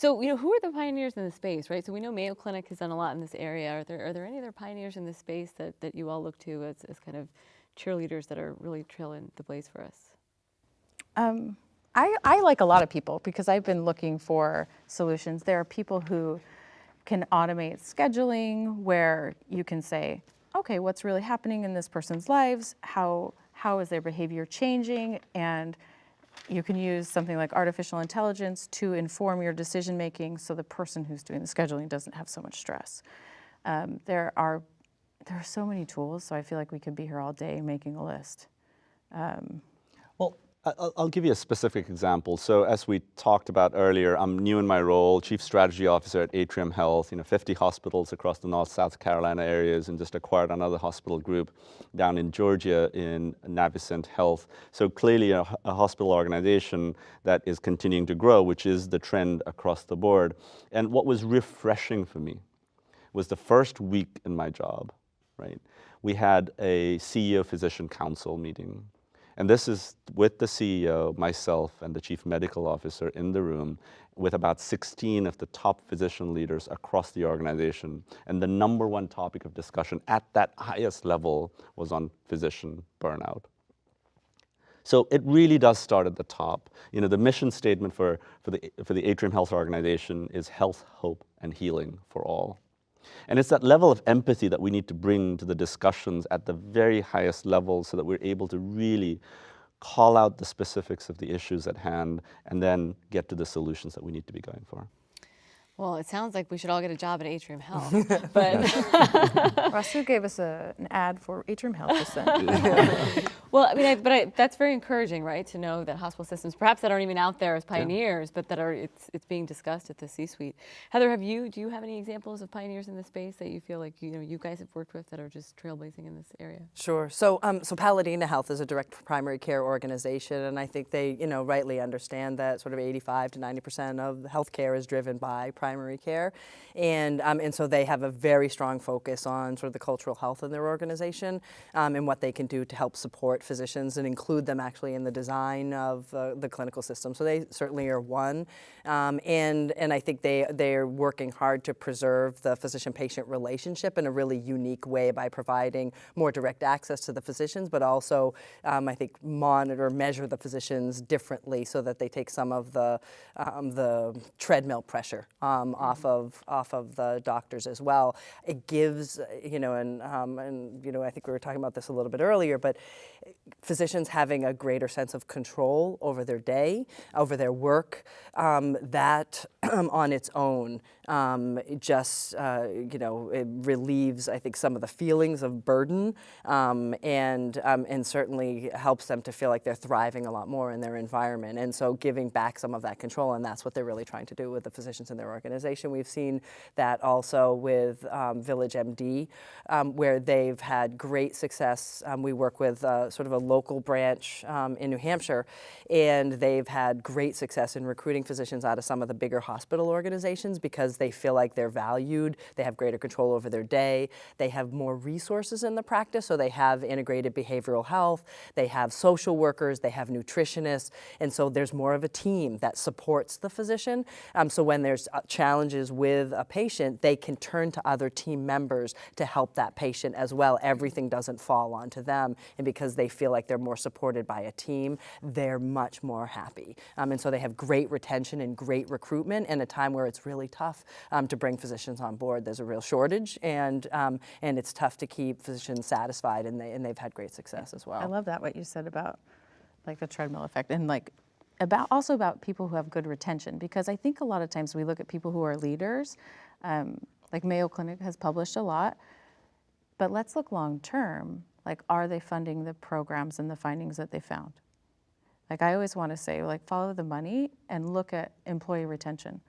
So, who are the pioneers in the space, right? So we know Mayo Clinic has done a lot in this area. Are there any other pioneers in this space that you all look to as kind of cheerleaders that are really trailing the blaze for us? I like a lot of people because I've been looking for solutions. There are people who can automate scheduling where you can say, okay, what's really happening in this person's lives? How is their behavior changing? And you can use something like artificial intelligence to inform your decision making so the person who's doing the scheduling doesn't have so much stress. There are so many tools, so I feel like we could be here all day making a list. Well, I'll give you a specific example. So as we talked about earlier, I'm new in my role, Chief Strategy Officer at Atrium Health, 50 hospitals across the North, South Carolina areas, and just acquired another hospital group down in Georgia in Navicent Health. So clearly a hospital organization that is continuing to grow, which is the trend across the board. And what was refreshing for me was the first week in my job, right? We had a CEO Physician Council meeting. And this is with the CEO, myself, and the Chief Medical Officer in the room with about 16 of the top physician leaders across the organization. And the number one topic of discussion at that highest level was on physician burnout. So it really does start at the top. The mission statement for the Atrium Health organization is health, hope, and healing for all. And it's that level of empathy that we need to bring to the discussions at the very highest level so that we're able to really call out the specifics of the issues at hand and then get to the solutions that we need to be going for. Well, it sounds like we should all get a job at Atrium Health. But Rasu gave us an ad for Atrium Health just then. well, that's very encouraging, right? To know that hospital systems, perhaps that aren't even out there as pioneers, but that it's being discussed at the C-suite. Heather, do you have any examples of pioneers in this space that you feel like you guys have worked with that are just trailblazing in this area? Sure. So Paladina Health is a direct primary care organization, and I think they rightly understand that sort of 85 to 90% of healthcare is driven by primary care, and so they have a very strong focus on sort of the cultural health in their organization and what they can do to help support physicians and include them actually in the design of the clinical system. So they certainly are one, and I think they're working hard to preserve the physician-patient relationship in a really unique way by providing more direct access to the physicians, but also I think measure the physicians differently so that they take some of the treadmill pressure off of the doctors as well. It gives, and I think we were talking about this a little bit earlier, but physicians having a greater sense of control over their day, over their work, that on its own it relieves, I think, some of the feelings of burden, and certainly helps them to feel like they're thriving a lot more in their environment. And so giving back some of that control, and that's what they're really trying to do with the physicians in their organization. We've seen that also with Village MD, where they've had great success. We work with sort of a local branch in New Hampshire, and they've had great success in recruiting physicians out of some of the bigger hospital organizations because they feel like they're valued, they have greater control over their day, they have more resources in the practice, so they have integrated behavioral health, they have social workers, they have nutritionists, and so there's more of a team that supports the physician. So when there's challenges with a patient, they can turn to other team members to help that patient as well. Everything doesn't fall onto them, and because they feel like they're more supported by a team, they're much more happy. And so they have great retention and great recruitment in a time where it's really tough to bring physicians on board. There's a real shortage, and it's tough to keep physicians satisfied, and they've had great success as well. I love that, what you said about like the treadmill effect, and about people who have good retention, because I think a lot of times we look at people who are leaders, like Mayo Clinic has published a lot, but let's look long term, like are they funding the programs and the findings that they found? Like I always want to say, like follow the money and look at employee retention.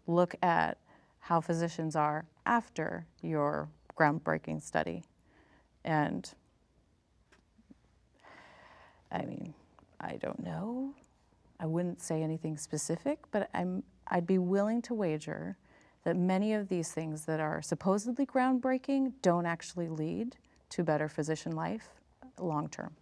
Look at how physicians are after your groundbreaking study. And I mean, I don't know. I wouldn't say anything specific, but I'd be willing to wager that many of these things that are supposedly groundbreaking don't actually lead to better physician life long term.